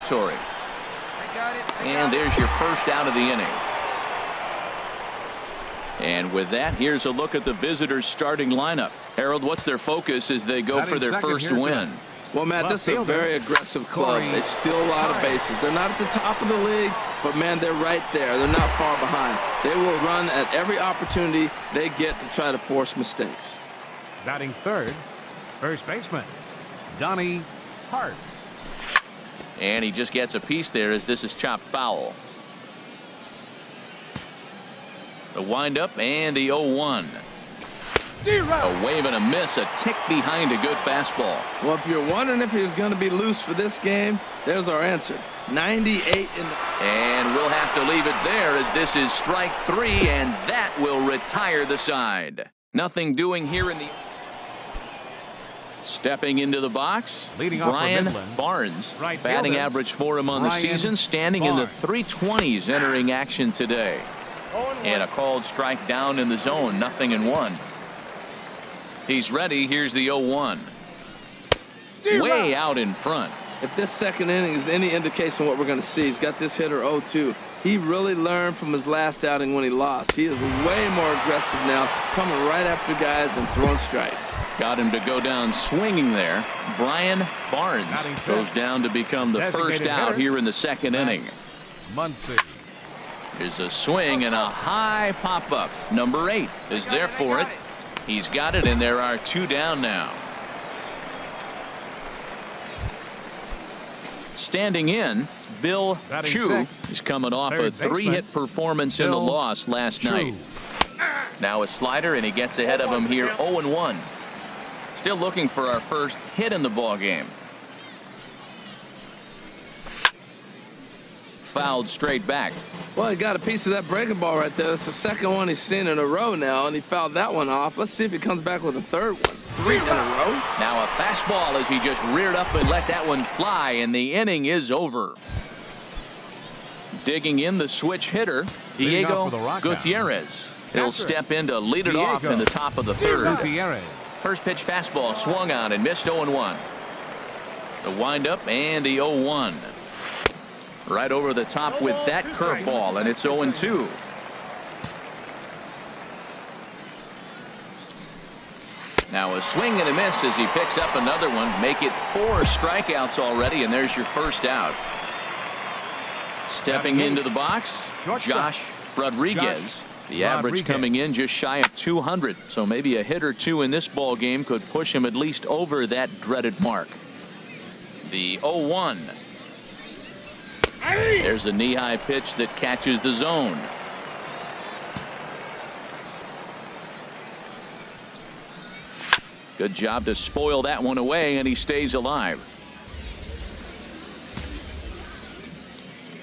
territory. And there's your first out of the inning. And with that, here's a look at the visitors' starting lineup. Harold, what's their focus as they go for their first win? Well, Matt, this is a very aggressive club. They steal a lot of bases. They're not at the top of the league, but, man, they're right there. They're not far behind. They will run at every opportunity they get to try to force mistakes. Batting third, first baseman, Donnie Hart. And he just gets a piece there as this is chopped foul. The windup and the 0-1. A wave and a miss, a tick behind a good fastball. Well, if you're wondering if he was going to be loose for this game, there's our answer. 98 in the... And we'll have to leave it there as this is strike 3, and that will retire the side. Nothing doing here in the... Stepping into the box, Brian Barnes. Batting average for him on the season, standing in the 320s entering action today. And a called strike down in the zone, 0-1. He's ready. Here's the 0-1. Way out in front. If this second inning is any indication of what we're going to see, he's got this hitter 0-2. He really learned from his last outing when he lost. He is way more aggressive now, coming right after guys and throwing strikes. Got him to go down swinging there. Brian Barnes goes down to become the first out here in the second inning. There's a swing and a high pop-up. Number 8 is there for it. He's got it, and there are 2 down now. Standing in, Bill Chu is coming off a 3-hit performance in the loss last night. Now a slider, and he gets ahead of him here, 0-1. Still looking for our first hit in the ball game. Fouled straight back. Well, he got a piece of that breaking ball right there. That's the second one he's seen in a row now, and he fouled that one off. Let's see if he comes back with a third one. 3 in a row. Now a fastball as he just reared up and let that one fly, and the inning is over. Digging in the switch hitter, Diego Gutierrez. He'll step in to lead it off in the top of the third. First pitch fastball swung on and missed, 0-1. The windup and the 0-1. Right over the top with that curveball, and it's 0-2. Now a swing and a miss as he picks up another one. Make it 4 strikeouts already, and there's your first out. Stepping into the box, Josh Rodriguez. The average coming in just shy of 200, so maybe a hit or 2 in this ball game could push him at least over that dreaded mark. The 0-1. There's a knee-high pitch that catches the zone. Good job to spoil that one away, and he stays alive.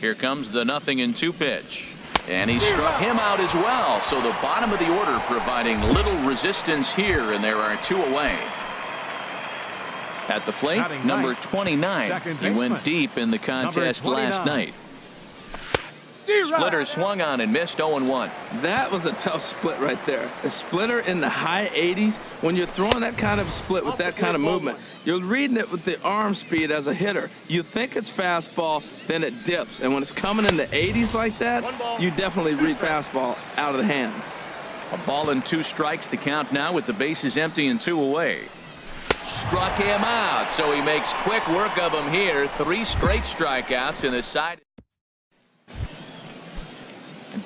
Here comes the 0-2 pitch. And he struck him out as well. So the bottom of the order providing little resistance here, and there are 2 away. At the plate, number 29. He went deep in the contest last night. Splitter swung on and missed, 0-1. That was a tough split right there. A splitter in the high 80s. When you're throwing that kind of split with that kind of movement, you're reading it with the arm speed as a hitter. You think it's fastball, then it dips. And when it's coming in the 80s like that, you definitely read fastball out of the hand. A ball and 2 strikes the count now with the bases empty and 2 away. Struck him out, so he makes quick work of him here. 3 straight strikeouts in the side.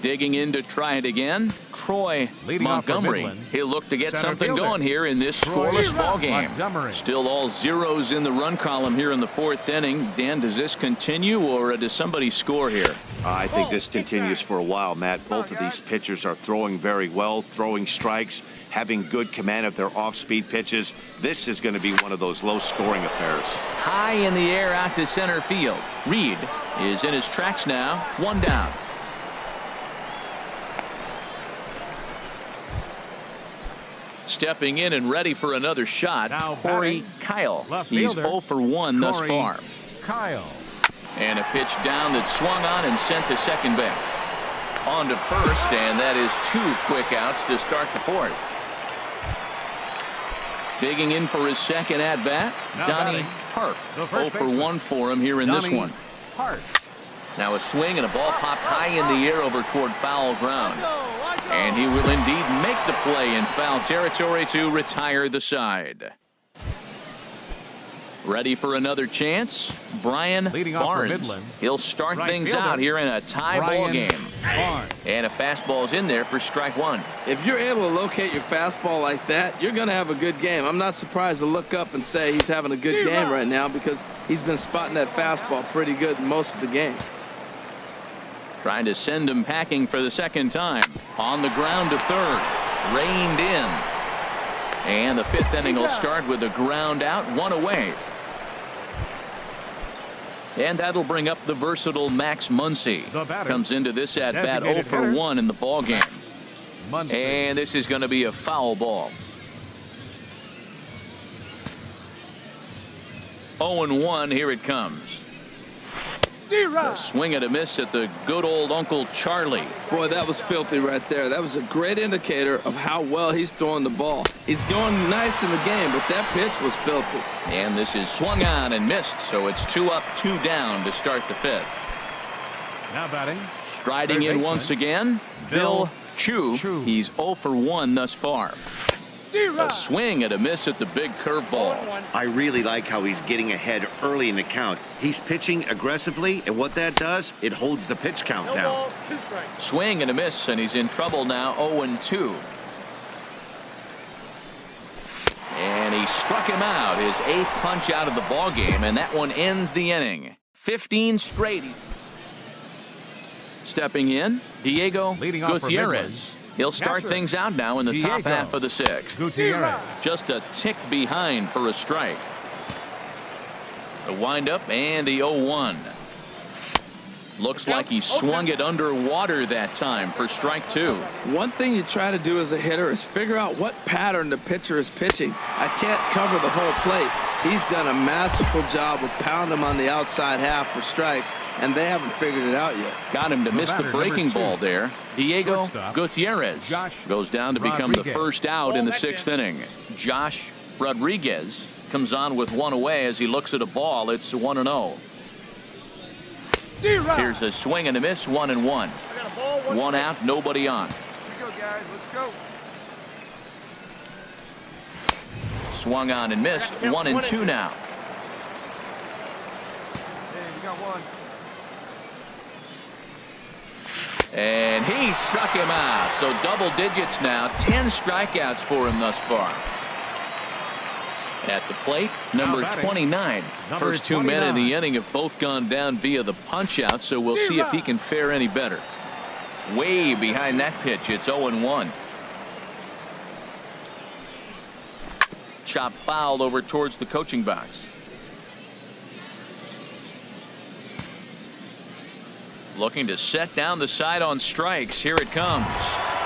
Digging in to try it again, Troy Montgomery. He'll look to get something going here in this scoreless ball game. Still all zeros in the run column here in the 4th inning. Dan, does this continue, or does somebody score here? I think this continues for a while, Matt. Both of these pitchers are throwing very well, throwing strikes, having good command of their off-speed pitches. This is going to be one of those low-scoring affairs. High in the air out to center field. Reed is in his tracks now, 1 down. Stepping in and ready for another shot, Corey Kyle. He's 0 for 1 thus far. Kyle. And a pitch down that swung on and sent to second base. On to first, and that is 2 quick outs to start the 4th. Digging in for his second at-bat, Donnie Hart. 0 for 1 for him here in this one. Hart. Now a swing and a ball popped high in the air over toward foul ground. And he will indeed make the play in foul territory to retire the side. Ready for another chance? Brian Barnes. He'll start things out here in a tie ball game. And a fastball is in there for strike one. If you're able to locate your fastball like that, you're going to have a good game. I'm not surprised to look up and say he's having a good game right now because he's been spotting that fastball pretty good most of the game. Trying to send him packing for the second time. On the ground to third. Reined in. And the fifth inning will start with a ground out, one away. And that'll bring up the versatile Max Muncy. Comes into this at bat 0 for 1 in the ball game. And this is going to be a foul ball. 0-1, here it comes. A swing and a miss at the good old Uncle Charlie. Boy, that was filthy right there. That was a great indicator of how well he's throwing the ball. He's going nice in the game, but that pitch was filthy. And this is swung on and missed, so it's 2 up, 2 down to start the fifth. Now batting. Striding in once again, Bill Chu. He's 0 for 1 thus far. A swing and a miss at the big curveball. I really like how he's getting ahead early in the count. He's pitching aggressively, and what that does, it holds the pitch count down. Swing and a miss, and he's in trouble now, 0-2. And he struck him out, his 8th punch out of the ball game, and that one ends the inning. 15 straight. Stepping in, Diego Gutierrez. He'll start things out now in the top half of the 6th. Just a tick behind for a strike. The windup and the 0-1. Looks like he swung it underwater that time for strike 2. One thing you try to do as a hitter is figure out what pattern the pitcher is pitching. I can't cover the whole plate. He's done a masterful job of pounding him on the outside half for strikes, and they haven't figured it out yet. Got him to miss the breaking ball there. Diego Gutierrez goes down to become the first out in the 6th inning. Josh Rodriguez comes on with 1 away as he looks at a ball. It's 1-0. Here's a swing and a miss, 1-1. 1 out, nobody on. Let's go, guys. Let's go. Swung on and missed, 1-2 now. Hey, we got 1. And he struck him out. So double digits now, 10 strikeouts for him thus far. At the plate, number 29. First 2 men in the inning have both gone down via the punch out, so we'll see if he can fare any better. Way behind that pitch, it's 0-1. Chop fouled over towards the coaching box. Looking to set down the side on strikes. Here it comes.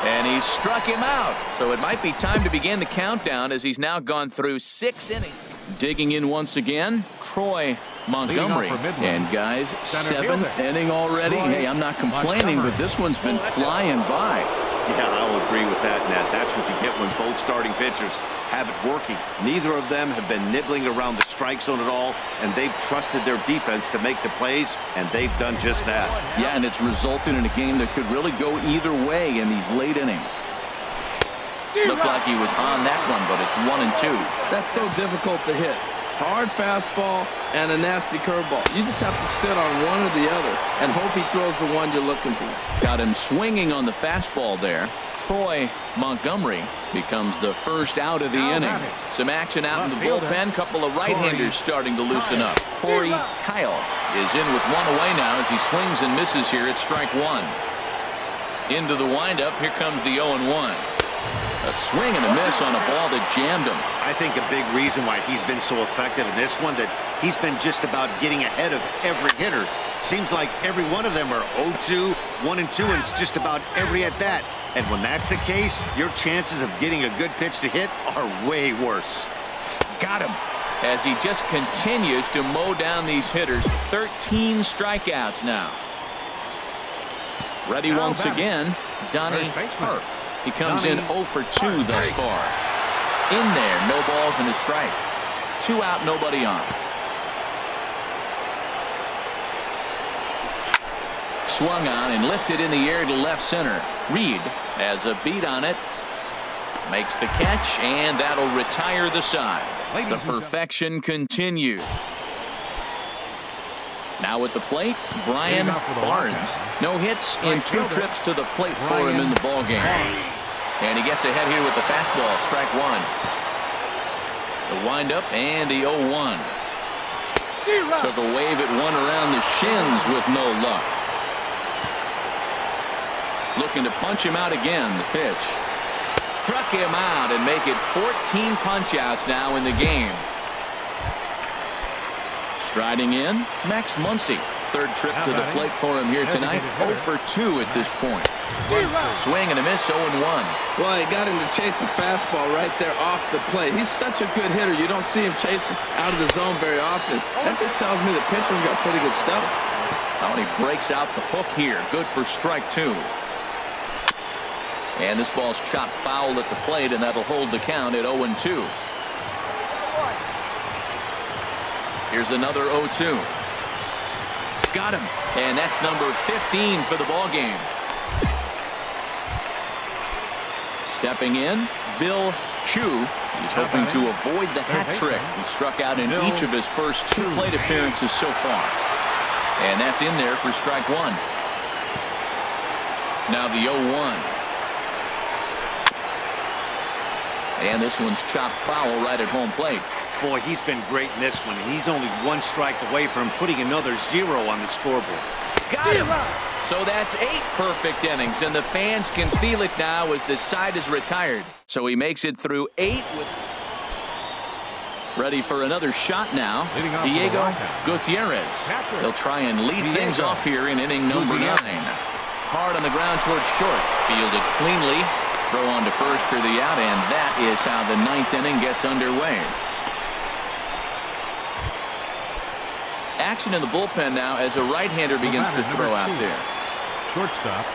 And he struck him out. So it might be time to begin the countdown as he's now gone through 6 innings. Digging in once again, Troy Montgomery. And guys, 7th inning already. Hey, I'm not complaining, but this one's been flying by. Yeah, I'll agree with that, Nat. That's what you get when both starting pitchers have it working. Neither of them have been nibbling around the strike zone at all, and they've trusted their defense to make the plays, and they've done just that. Yeah, and it's resulted in a game that could really go either way in these late innings. Looked like he was on that one, but it's 1-2. That's so difficult to hit. Hard fastball and a nasty curveball. You just have to sit on one or the other and hope he throws the one you're looking for. Got him swinging on the fastball there. Troy Montgomery becomes the first out of the inning. Some action out in the bullpen. Couple of right-handers starting to loosen up. Corey Kyle is in with 1 away now as he swings and misses here at strike 1. Into the windup. Here comes the 0-1. A swing and a miss on a ball that jammed him. I think a big reason why he's been so effective in this one, that he's been just about getting ahead of every hitter. Seems like every one of them are 0-2, 1-2, and it's just about every at-bat. And when that's the case, your chances of getting a good pitch to hit are way worse. Got him. As he just continues to mow down these hitters. 13 strikeouts now. Ready once again, Donnie Hart. He comes in 0 for 2 thus far. In there, no balls and a strike. 2 out, nobody on. Swung on and lifted in the air to left center. Reed has a beat on it. Makes the catch, and that'll retire the side. The perfection continues. Now at the plate, Brian Barnes. No hits in 2 trips to the plate for him in the ballgame. And he gets ahead here with the fastball, strike 1. The windup and the 0-1. Took a wave at one around the shins with no luck. Looking to punch him out again, the pitch. Struck him out and make it 14 punch-outs now in the game. Striding in, Max Muncy. 3rd trip to the plate for him here tonight. 0 for 2 at this point. Swing and a miss, 0-1. Well, he got him to chase a fastball right there off the plate. He's such a good hitter. You don't see him chasing out of the zone very often. That just tells me the pitcher's got pretty good stuff. Oh, and he breaks out the hook here. Good for strike 2. And this ball's chopped foul at the plate, and that'll hold the count at 0-2. Here's another 0-2. Got him. And that's number 15 for the ball game. Stepping in, Bill Chu. He's hoping to avoid the hat trick. He struck out in each of his first 2 plate appearances so far. And that's in there for strike 1. Now the 0-1. And this one's chopped foul right at home plate. Boy, he's been great in this one, and he's only 1 strike away from putting another 0 on the scoreboard. Got him. So that's 8 perfect innings, and the fans can feel it now as the side is retired. So he makes it through 8 with... Ready for another shot now. Diego Gutierrez. He'll try and lead things off here in inning number 9. Hard on the ground towards short. Fielded cleanly. Throw on to first for the out, and that is how the 9th inning gets underway. Action in the bullpen now as a right-hander begins to throw out there. Shortstop,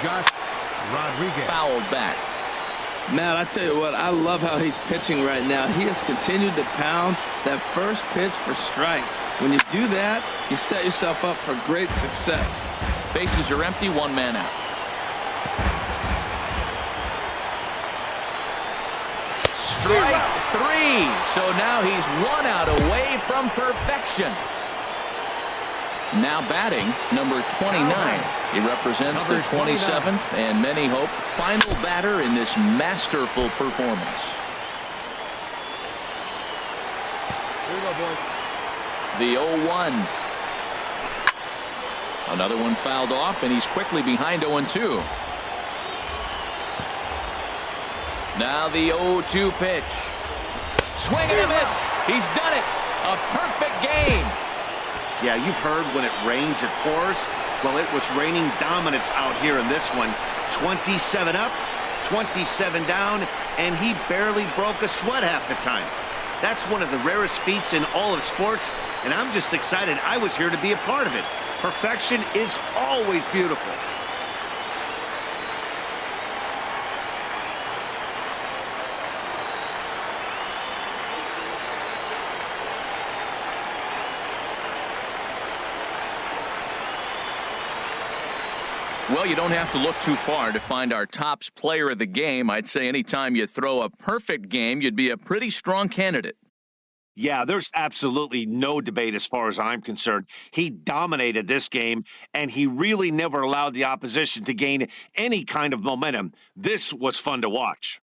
Josh Rodriguez. Fouled back. Matt, I tell you what, I love how he's pitching right now. He has continued to pound that first pitch for strikes. When you do that, you set yourself up for great success. Bases are empty, 1 man out. Strike 3. So now he's 1 out away from perfection. Now batting, number 29. He represents the 27th and many hope final batter in this masterful performance. Here we go, boys. The 0-1. Another one fouled off, and he's quickly behind 0-2. Now the 0-2 pitch. Swing and a miss. He's done it. A perfect game. Yeah, you've heard when it rains, it pours. Well, it was raining dominance out here in this one. 27 up, 27 down, and he barely broke a sweat half the time. That's one of the rarest feats in all of sports, and I'm just excited I was here to be a part of it. Perfection is always beautiful. Well, you don't have to look too far to find our tops player of the game. I'd say anytime you throw a perfect game, you'd be a pretty strong candidate. Yeah, there's absolutely no debate as far as I'm concerned. He dominated this game, and he really never allowed the opposition to gain any kind of momentum. This was fun to watch.